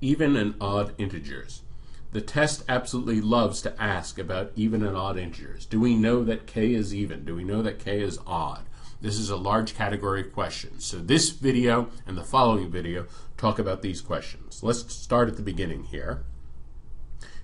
Even and odd integers. The test absolutely loves to ask about even and odd integers. Do we know that k is even? Do we know that k is odd? This is a large category of questions. So this video and the following video talk about these questions. Let's start at the beginning here.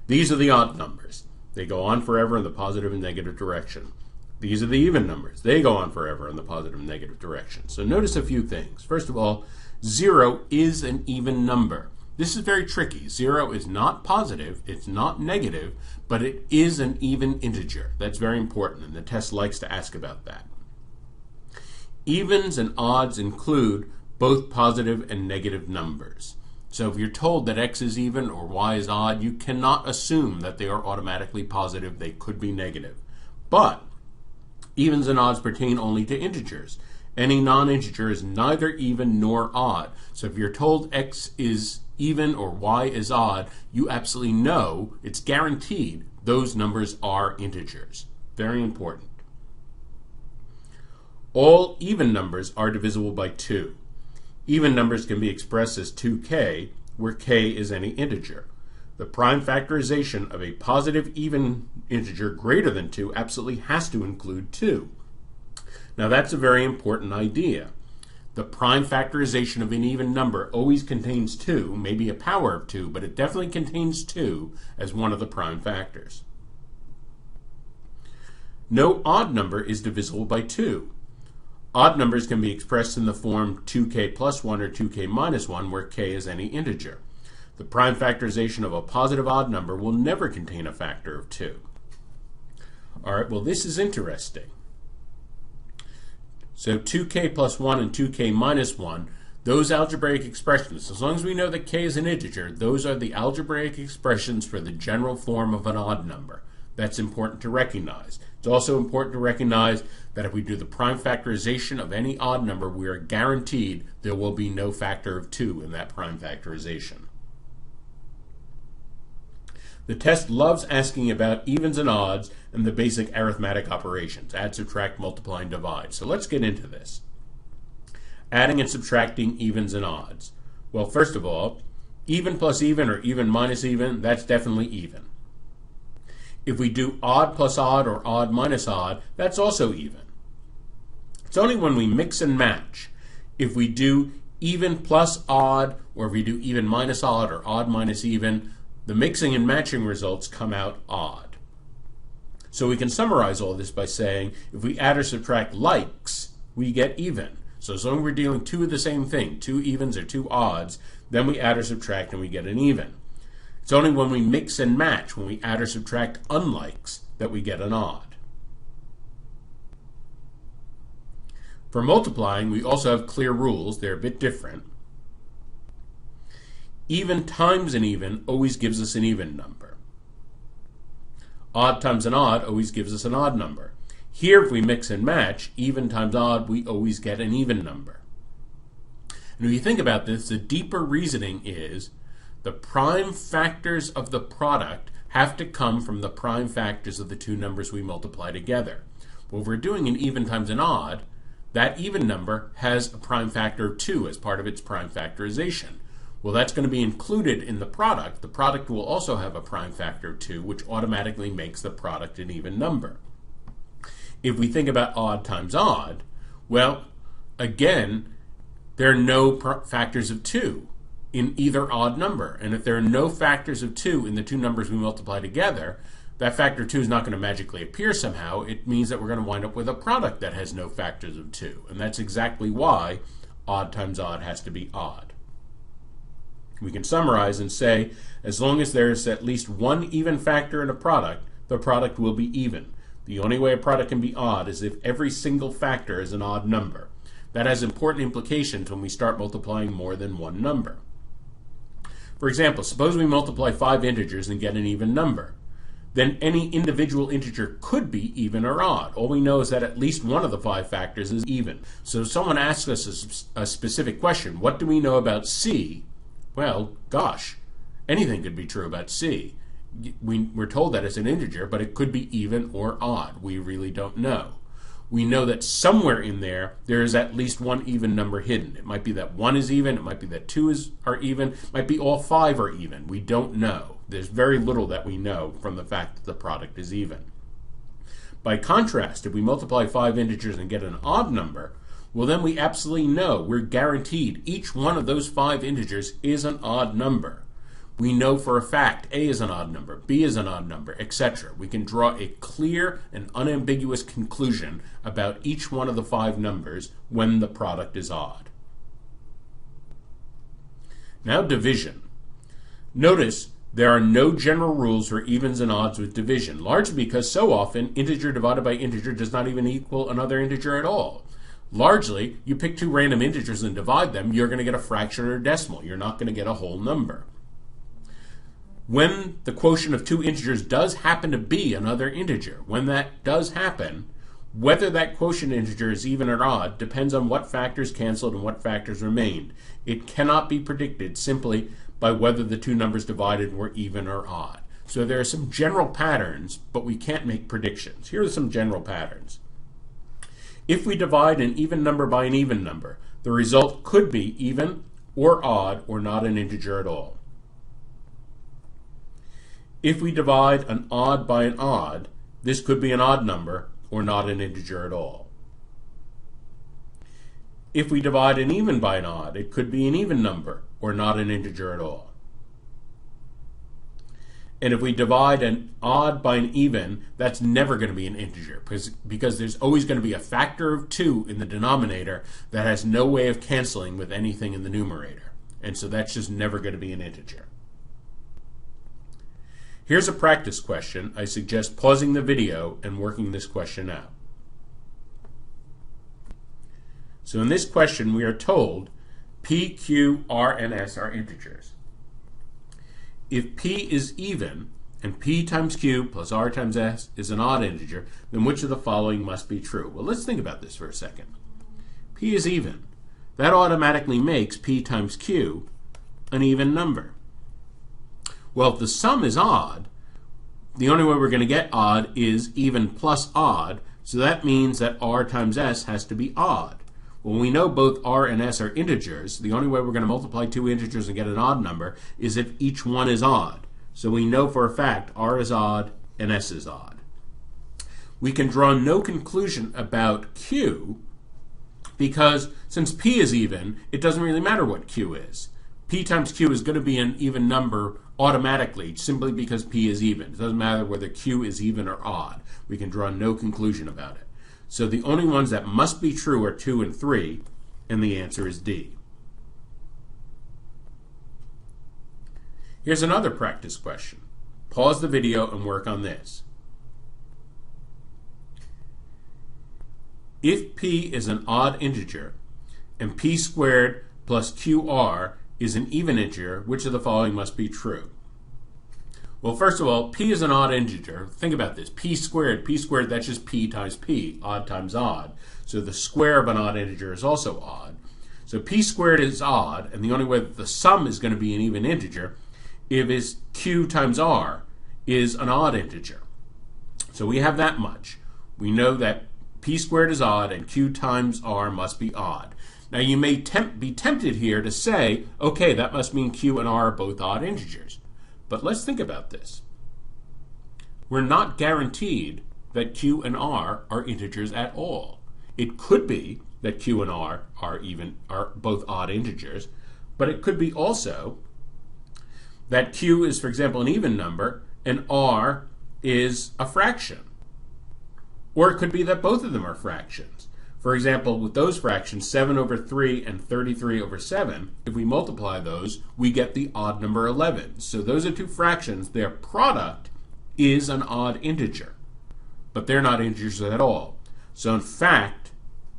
These are the odd numbers. They go on forever in the positive and negative direction. These are the even numbers. They go on forever in the positive and negative direction. So notice a few things. First of all, 0 is an even number. This is very tricky. 0 is not positive, it's not negative, but it is an even integer. That's very important, and the test likes to ask about that. Evens and odds include both positive and negative numbers. So if you're told that x is even or y is odd, you cannot assume that they are automatically positive. They could be negative. But evens and odds pertain only to integers. Any non-integer is neither even nor odd. So if you're told x is even or y is odd, you absolutely know, it's guaranteed, those numbers are integers. Very important. All even numbers are divisible by 2. Even numbers can be expressed as 2k, where k is any integer. The prime factorization of a positive even integer greater than 2 absolutely has to include 2. Now that's a very important idea. The prime factorization of an even number always contains 2, maybe a power of 2, but it definitely contains 2 as one of the prime factors. No odd number is divisible by 2. Odd numbers can be expressed in the form 2k plus 1 or 2k minus 1, where k is any integer. The prime factorization of a positive odd number will never contain a factor of 2. All right, well, this is interesting. So 2k plus 1 and 2k minus 1, those algebraic expressions, as long as we know that k is an integer, those are the algebraic expressions for the general form of an odd number. That's important to recognize. It's also important to recognize that if we do the prime factorization of any odd number, we are guaranteed there will be no factor of 2 in that prime factorization. The test loves asking about evens and odds and the basic arithmetic operations, add, subtract, multiply, and divide. So let's get into this. Adding and subtracting evens and odds. Well, first of all, even plus even or even minus even, that's definitely even. If we do odd plus odd or odd minus odd, that's also even. It's only when we mix and match. If we do even plus odd, or if we do even minus odd or odd minus even, the mixing and matching results come out odd. So we can summarize all this by saying if we add or subtract likes, we get even. So as long as we're dealing two of the same thing, two evens or two odds, then we add or subtract and we get an even. It's only when we mix and match, when we add or subtract unlikes, that we get an odd. For multiplying, we also have clear rules. They're a bit different. Even times an even always gives us an even number. Odd times an odd always gives us an odd number. Here, if we mix and match, even times odd, we always get an even number. And if you think about this, the deeper reasoning is the prime factors of the product have to come from the prime factors of the two numbers we multiply together. Well, if we're doing an even times an odd, that even number has a prime factor of 2 as part of its prime factorization. Well, that's going to be included in the product. The product will also have a prime factor of 2, which automatically makes the product an even number. If we think about odd times odd, well, again, there are no factors of 2 in either odd number. And if there are no factors of 2 in the two numbers we multiply together, that factor 2 is not going to magically appear somehow. It means that we're going to wind up with a product that has no factors of 2. And that's exactly why odd times odd has to be odd. We can summarize and say, as long as there's at least one even factor in a product, the product will be even. The only way a product can be odd is if every single factor is an odd number. That has important implications when we start multiplying more than one number. For example, suppose we multiply 5 integers and get an even number. Then any individual integer could be even or odd. All we know is that at least one of the 5 factors is even. So if someone asks us a specific question, what do we know about C? Well, gosh, anything could be true about C. We're told that it's an integer, but it could be even or odd. We really don't know. we know that somewhere in there is at least one even number hidden. It might be that 1 is even, it might be that 2 are even, it might be all 5 are even. We don't know. There's very little that we know from the fact that the product is even. By contrast, if we multiply 5 integers and get an odd number, well, then we absolutely know, we're guaranteed, each one of those 5 integers is an odd number. We know for a fact A is an odd number, B is an odd number, etc. We can draw a clear and unambiguous conclusion about each one of the 5 numbers when the product is odd. Now division. Notice there are no general rules for evens and odds with division, largely because so often integer divided by integer does not even equal another integer at all. Largely, you pick 2 random integers and divide them, you're going to get a fraction or a decimal. You're not going to get a whole number. When the quotient of 2 integers does happen to be another integer, when that does happen, whether that quotient integer is even or odd depends on what factors canceled and what factors remained. It cannot be predicted simply by whether the 2 numbers divided were even or odd. So there are some general patterns, but we can't make predictions. Here are some general patterns. If we divide an even number by an even number, the result could be even or odd or not an integer at all. If we divide an odd by an odd, this could be an odd number or not an integer at all. If we divide an even by an odd, it could be an even number or not an integer at all. And if we divide an odd by an even, that's never going to be an integer because there's always going to be a factor of 2 in the denominator that has no way of canceling with anything in the numerator. And so that's just never going to be an integer. Here's a practice question. I suggest pausing the video and working this question out. So in this question, we are told P, Q, R, and S are integers. If P is even, and P times Q plus R times S is an odd integer, then which of the following must be true? Well, let's think about this for a second. P is even. That automatically makes P times Q an even number. Well, if the sum is odd, the only way we're going to get odd is even plus odd, so that means that R times S has to be odd. Well, we know both R and S are integers. The only way we're going to multiply 2 integers and get an odd number is if each one is odd. So we know for a fact R is odd and S is odd. We can draw no conclusion about Q because since P is even, it doesn't really matter what Q is. P times Q is going to be an even number automatically simply because P is even. It doesn't matter whether Q is even or odd. We can draw no conclusion about it. So the only ones that must be true are 2 and 3, and the answer is D. Here's another practice question. Pause the video and work on this. If P is an odd integer and P squared plus QR is an even integer, which of the following must be true? Well, first of all, P is an odd integer. Think about this. P squared, that's just P times P, odd times odd. So the square of an odd integer is also odd. So P squared is odd, and the only way that the sum is going to be an even integer if is Q times R is an odd integer. So we have that much. We know that P squared is odd and Q times R must be odd. Now you may be tempted here to say, okay, that must mean Q and R are both odd integers. But let's think about this. We're not guaranteed that Q and R are integers at all. It could be that Q and R are both odd integers, but it could be also that Q is, for example, an even number and R is a fraction. Or it could be that both of them are fractions. For example, with those fractions, 7 over 3 and 33 over 7, if we multiply those, we get the odd number 11. So those are two fractions. Their product is an odd integer, but they're not integers at all. So in fact,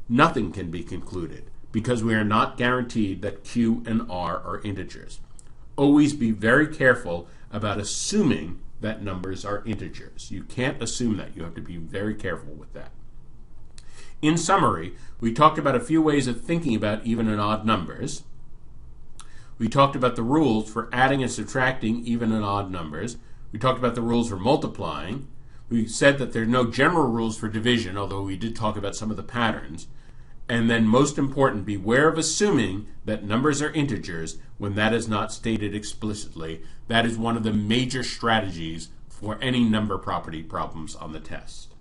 nothing can be concluded because we are not guaranteed that Q and R are integers. Always be very careful about assuming that numbers are integers. You can't assume that. You have to be very careful with that. In summary, we talked about a few ways of thinking about even and odd numbers. We talked about the rules for adding and subtracting even and odd numbers. We talked about the rules for multiplying. We said that there are no general rules for division, although we did talk about some of the patterns. And then, most important, beware of assuming that numbers are integers when that is not stated explicitly. That is one of the major strategies for any number property problems on the test.